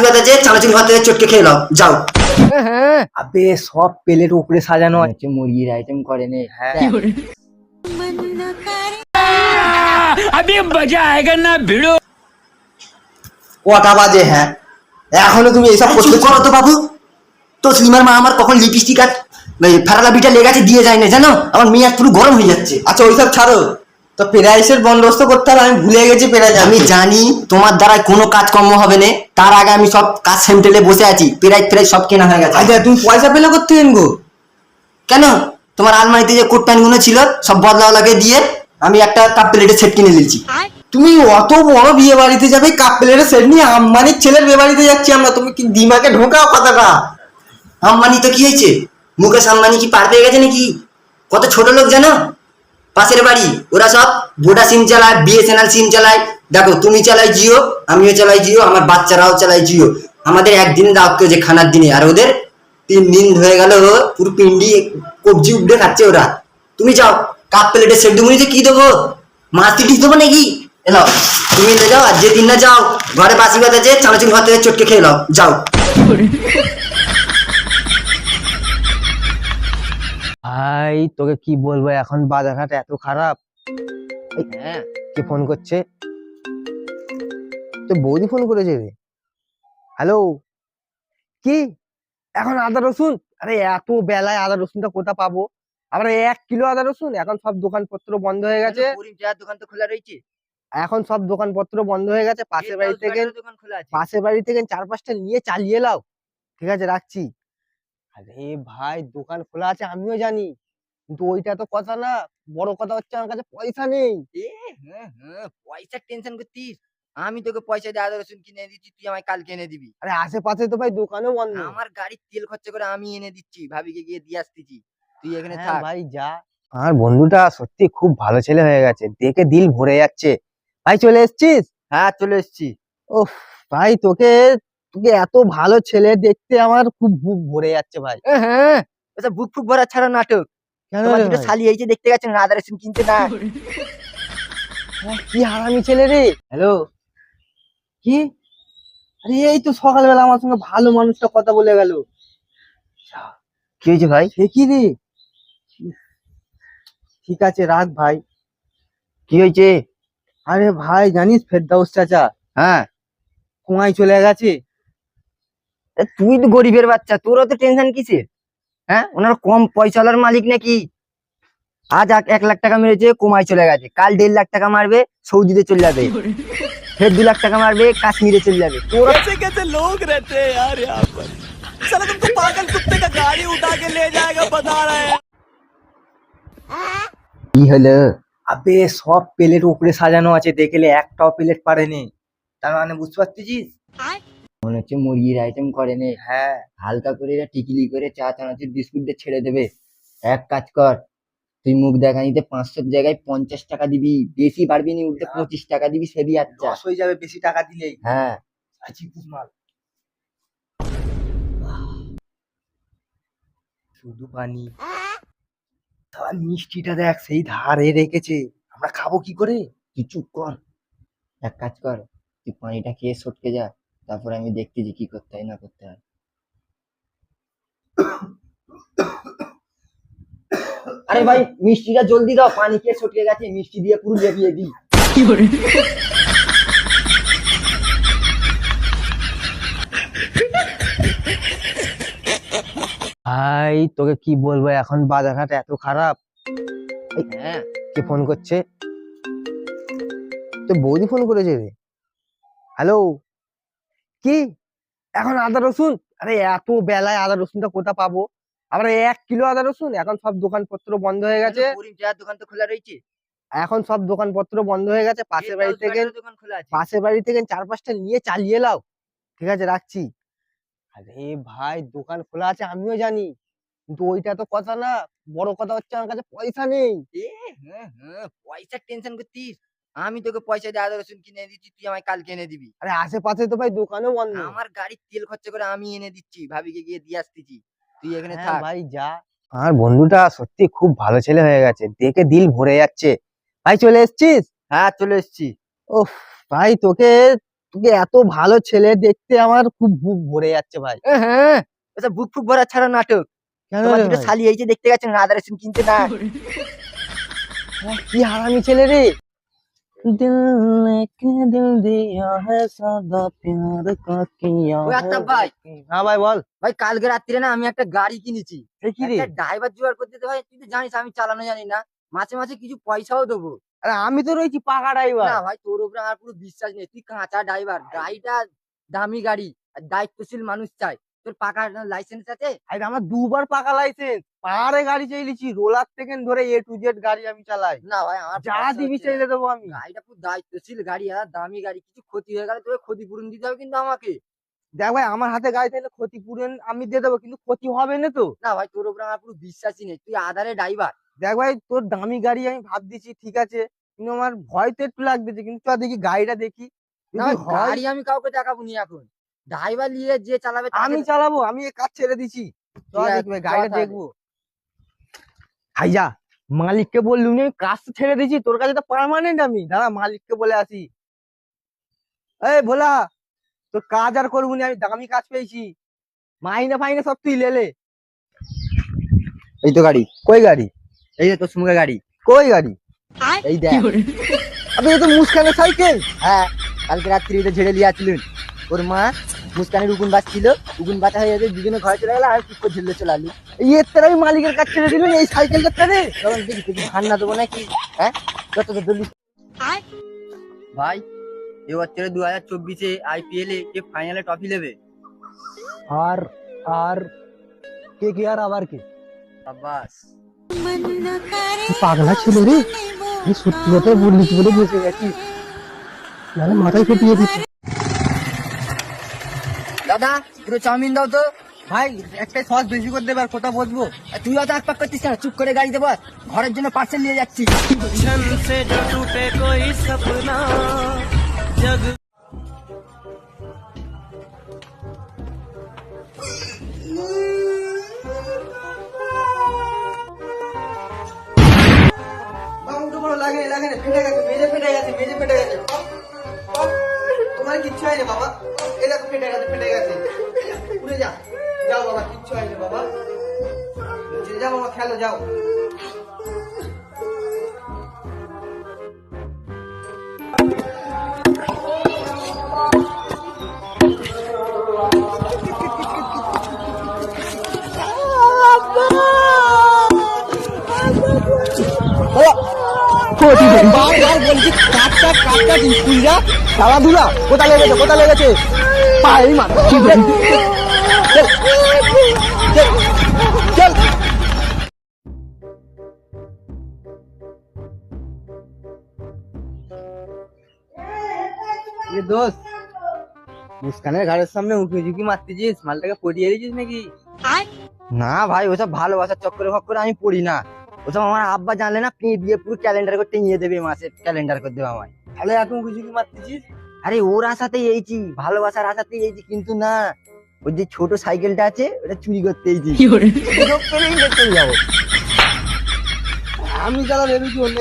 বাসি যে চানাচুর ভাত থেকে চটকে খেয়ে নাও যাও। আবে সব প্লেট উপরে সাজানো আছে, মুরগির আইটেম করে নে। হ্যাঁ अभी मजा आएगा ना भिड़ो। কটা বাজে? হ্যাঁ এখনো তুমি এইসব করতে করো তো বাবু। তো স্লিমার মা আমার কখন লিপস্টিক আর ফেরালা বিটা লেগে দিয়ে যায় না জানো, আমার মেয়ে পুরো গরম হয়ে যাচ্ছে। আচ্ছা ওইসব ছাড়ো, তো প্রাইসের বন্দোবস্ত করতে হবে, আমি ভুলে গেছি প্রাইস। আমি জানি তোমার দ্বারা কোনো কাজকর্ম হবে না, তার আগে আমি সব কাজ সেন্টারে বসে আছি, প্রাইস সব কেনা হয়ে গেছে। আচ্ছা তুমি পয়সা পেলে করতে কিনবো কেন? তোমার আলমারিতে যে কোট প্যান্ট গুলো ছিল সব বদলাওয়ালাকে দিয়ে আমি একটা কাপ প্লেটের সেট কিনে নিয়েছি। তুমি অত বড় বিয়ে বাড়িতে যাবে কাপ প্লেটের সেট নিয়ে? আম্বানির ছেলের বিয়ে বাড়িতে যাচ্ছি আমরা, তুমি কি দিমাগে ঢোকাও কথাটা? আম্বানি তো কি হয়েছে, মুকেশ আম্বানি কি পার পেয়ে গেছে নাকি? কত ছোট লোক জানো, পাশের বাড়ি ওরা সব ভোডা সিম চালায়, বিএসএনএল সিম চালায়। দেখো তুমি চালাই জিও, আমিও চালাই জিও, আমার বাচ্চারাও চালাই জিও। আমাদের একদিন দাও যে খানার দিনে, আর ওদের 3 দিন হয়ে গেল পুরো পিন্ডি কবজি উঠে খাচ্ছে ওরা। তুমি যাও কাপ প্লেটের সেট দুমুনি কি দেবো, মাছটি ঠিক দেবো নাকি? এলাও তুমি নিয়ে যাও, আর যে দিন না যাও ঘরে বাসি ভাত আছে চানাচুর ভাত থেকে চটকে খেয়ে নাও যাও। ভাই তোকে কি বলবো, এখন বাজারঘাট এত খারাপ। হ্যাঁ কে ফোন করছে? তো বৌদি ফোন করেছে রে। হ্যালো, কি এখন আদা রসুন? আরে এত বেলায় আদা রসুনটা কোথা পাবো? আমরা 1 কিলো আদা রসুন, এখন সব দোকানপত্র বন্ধ হয়ে গেছে। দোকান তো খোলা রয়েছে, এখন সব দোকানপত্র বন্ধ হয়ে গেছে। পাশের বাড়ি থেকে 4-5টা নিয়ে চালিয়ে লাও। ঠিক আছে রাখছি। আরে ভাই দোকান খোলা আছে আমিও জানি, কিন্তু ওইটা তো কথা না, বড় কথা হচ্ছে আমার কাছে পয়সা নেই। পয়সার টেনশন করতিস? আমি তোকে পয়সা দিয়ে আদা রসুন কিনে দিচ্ছি, তুই আমায় কাল কিনে দিবি। আরে আশেপাশে তো ভাই দোকানও বন্ধ। আমার গাড়ির তেল খরচা করে আমি এনে দিচ্ছি, ভাবিকে গিয়ে দিয়ে আসতেছি, তুই এখানে হ্যাঁ থাক। ভাই যা। আমার বন্ধুটা সত্যি খুব ভালো ছেলে হয়ে গেছে, দেখে দিল ভরে যাচ্ছে। ভাই চলে এসেছিস? হ্যাঁ চলে এসছি। ওহ ভাই তোকে তোকে এত ভালো ছেলে দেখতে আমার খুব বুক ভরে যাচ্ছে ভাই। হ্যাঁ ওসব বুক ফুক ভরা ছাড়া নাটক। কেন তোমার রে দুটো ভাই? শালি এই যে দেখতে গেছেন আদা রসুন কিনতে না। কি হারামি ছেলে রে। হ্যালো, কি? আরে এই তো সকালবেলা আমার সঙ্গে ভালো মানুষটা কথা বলে গেল। কি হয়েছে ভাই? সে কি রে? ঠিক আছে রাখ ভাই। কি হয়েছে? আরে ভাই জানিস ফেরদাউস চাচা হ্যাঁ কুয়ায় চলে গেছে। তুই তো গরিবের বাচ্চা, তোর অত টেনশন কিসে? হ্যাঁ ওনার কম পয়সাওয়ালার মালিক নাকি? আজ 1 লাখ টাকা মেরেছে কোমায় চলে গেছে, কাল 1.5 লাখ টাকা মারবে সৌদিতে চলে যাবে, ফের 2 লাখ টাকা মারবে কাশ্মীরে চলে যাবে। তোর कैसे कैसे लोग रहते हैं यार यहाँ पर। साला तुमको पागल कुत्ते का गाड़ी उठा के ले जाएगा बता रहे हैं। কি হলো? আবে সব প্লেট উপরে সাজানো আছে, দেখলে একটাও প্লেট পারেনি। তার মানে বুঝতে পারছিস, মনে হচ্ছে মুরগির আইটেম করে নে। হ্যাঁ হালকা করে এরা টিকিলি করে চা চানাচুর বিস্কুট দিয়ে ছেড়ে দেবে। এক কাজ কর, তুই মুখ দেখানিতে 500 জায়গায় 50 টাকা দিবি, বেশি পারবি নি, উল্টে 25 টাকা দিবি, সেবি আচ্ছা। লস হয়ে যাবে বেশি টাকা দিলেই। হ্যাঁ আছি মাল শুধু পানি। তার মিষ্টিটা দেখ সেই ধারে রেখেছে, আমরা খাবো কি করে? তুই চুপ কর, এক কাজ কর, তুই পানিটা খেয়ে সটকে যা, তারপরে আমি দেখতেছি কি করতে হয় না করতে হয়। আরে ভাই মিষ্টিটা জলদি দাও, পানি খেয়ে সটকে গেছে, মিষ্টি দিয়ে পুরো লেপিয়ে দিই। ভাই তোকে কি বলবো, এখন বাজারঘাট এত খারাপ। হ্যাঁ কে ফোন করছে? তো বৌদি ফোন করেছে রে। হ্যালো, কি এখন আদা রসুন? আরে এত বেলায় আদা রসুনটা কোথা পাবো? আমরা 1 কিলো আদা রসুন, এখন সব দোকানপত্র বন্ধ হয়ে গেছে। করিম চায়ের দোকান তো খোলা রয়েছে, এখন সব দোকানপত্র বন্ধ হয়ে গেছে। দোকান খোলা আছে। পাশের বাড়ি থেকে 4-5টা নিয়ে চালিয়ে লাও। ঠিক আছে রাখছি। আরে ভাই দোকান খোলা আছে আমিও জানি, কিন্তু ওইটা তো কথা না, বড় কথা হচ্ছে আমার কাছে পয়সা নেই। পয়সার টেনশন করতিস? আমি তোকে পয়সা দিয়ে আদা রসুন কিনে দিচ্ছি, তুই আমায় কাল কিনে দিবি। আরে আশেপাশে তো ভাই দোকানও বন্ধ। আমার গাড়ির তেল খরচা করে আমি এনে দিচ্ছি, ভাবিকে গিয়ে দিয়ে আসতেছি, তুই এখানে হ্যাঁ থাক। ভাই যা। আমার বন্ধুটা সত্যি খুব ভালো ছেলে হয়ে গেছে, দেখে দিল ভরে যাচ্ছে। ভাই চলে এসেছিস? হ্যাঁ চলে এসছি। ওহ ভাই তোকে তোকে এত ভালো ছেলে দেখতে আমার খুব বুক ভরে যাচ্ছে ভাই। হ্যাঁ ওসব বুক ফুক ভরা ছাড়া নাটক। কেন তোমার রে দুটো ভাই? শালি এই যে দেখতে গেছেন আদার এসে কিনতে না। কি হারামি ছেলে রে। দিল লেকে দিল দিয়া হ্যায় সাদা প্যার কা কিয়া ওই আচ্ছা ভাই, হ্যাঁ ভাই বল। ভাই কালকে রাত্রে না আমি একটা গাড়ি কিনেছি। সে কি রে? একটা ড্রাইভার জোগাড় করতে তো ভাই, তুই তো জানিস আমি চালানো জানি না। মাঝে মাঝে কিছু পয়সাও দেবো। আরে আমি তো রয়েছি পাকা ড্রাইভার। না ভাই তোর উপরে আমার পুরো বিশ্বাস নেই, তুই কাঁচা ড্রাইভার। গাড়িটা দামি গাড়ি, আর দায়িত্বশীল মানুষ চাই। তোর পাকা লাইসেন্স আছে? আরে আমার দুবার পাকা লাইসেন্স, পাহাড়ে গাড়ি চাইলেছি, রোলার থেকে ধরে এ টু জেড গাড়ি আমি চালাই। না ভাই আমার যা ভরসা দিবি হচ্ছে না। চাইলে দেবো আমি। গাড়িটা পুরো দায়িত্বশীল গাড়ি, আর দামি গাড়ি। কিছু ক্ষতি হয়ে গেলে তোকে ক্ষতিপূরণ দিতে হবে কিন্তু আমাকে। দেখ ভাই আমার হাতে গাড়ি থাকলে ক্ষতিপূরণ আমি দিয়ে দেবো, কিন্তু ক্ষতি হবে না তো। না ভাই তোর উপরে আমার পুরো বিশ্বাসই নেই, তুই আধারে ড্রাইভার। দেখ ভাই তোর দামি গাড়ি আমি ভাব দিচ্ছি ঠিক আছে, কিন্তু আমার ভয় তো একটু লাগতেছে, কিন্তু চল দেখি গাড়িটা দেখি না যদি ভাই, হয়। গাড়ি আমি কাউকে দেখাবো নি এখন। ড্রাইভার নিয়ে যে চালাবে আমি তাকে- চালাবো, আমি এই কাজ ছেড়ে দিছি। চল ঠিক আছে, দেখি ভাই চল গাড়িটা তাহলে। দেখবো। ভাইয়া মালিককে বললুম আমি কাজ তো ছেড়ে দিছি, তোর কাছে তো পার্মানেন্ট আমি। দাঁড়া মালিককে বলে আসি। এই ভোলা, তোর কাজ আর করবো না, আমি দামি কাজ পেয়েছি। মাইনে ফাইনে সব তুই লেলে। এই তো গাড়ি, কই গাড়ি? এই যে তোর সঙ্গে গাড়ি। কই গাড়ি? এই দেখ। আবে এ তো মুস্কানের সাইকেল। হ্যাঁ কালকে রাত্রি এটা ঝেড়ে নিয়ে আসছিলেন। ওর মা মুস্কানের উগুন বাজছিল, উগুন বাতা হয়ে যাবে, দুজনে ঘরে চলে গেল, আর কি করে ঝেলে চলে আলু। এর তার আমি মালিকের কাজ ছেড়ে দিলেন এই সাইকেলটা ছেড়ে। তখন দেখি তুই ধান না দেবো নাকি? হ্যাঁ যত তো দলি। ভাই এবছরে 2024-এ IPL এ কে ফাইনালে ট্রফি নেবে? আর আর কে কে আর আবার কে? আব্বাস। পাগলা ছিল রে, এই সত্যি কথা বললি বলে বসে গেছি, নাহলে মাথায় ফেটিয়ে দিত। দাদা পুরো চাউমিন দাও তো। ভাই একটাই সস বেশি করে দেবে, আর কোথা বসবো? আর তুই অত এক পাক করছিস না, চুপ করে গাড়ি দেবো। ঘরের জন্য পার্সেল নিয়ে যাচ্ছি। छन से जो टूटे कोई सपना जग লাগে লাগে ফেটে গেছে, মেজে ফেটে গেছে, মেজে ফেটে গেছে। তোমার কিচ্ছু হয়নি বাবা, এই দেখো ফেটে গেছে, ফেটে গেছে। উড়ে যা, যাও বাবা, কিচ্ছু হয়নি বাবা। যাও বাবা, খেলো যাও। খেলাধুলা কোথা লেগেছে, কোথা লেগেছে? পায়ে মার। চল দোস্ত, মুস্কানের ঘরের সামনে উঁকি ঝুঁকি মারতেছিস, মালটাকে পটিয়ে দিয়েছিস নাকি? না ভাই ওসব ভালোবাসার চক্করে ফক্করে আমি পড়ি না। ওসব আমার আব্বা জানলে না পেয়ে দিয়ে পুরো ক্যালেন্ডার করতে নিয়ে দেবে, মাসে ক্যালেন্ডার করে দেবে আমায়। তাহলে এত উঁকি ঝুঁকি মারতেছিস? আরে ওর আশাতেই এইছি, ভালোবাসার আশাতেই এইছি, কিন্তু না ওই যে ছোট সাইকেলটা আছে ওটা চুরি করতে এইছি। সুযোগ পেলেই দেখতে যাবো। আমি যারা ভেবেছি অন্য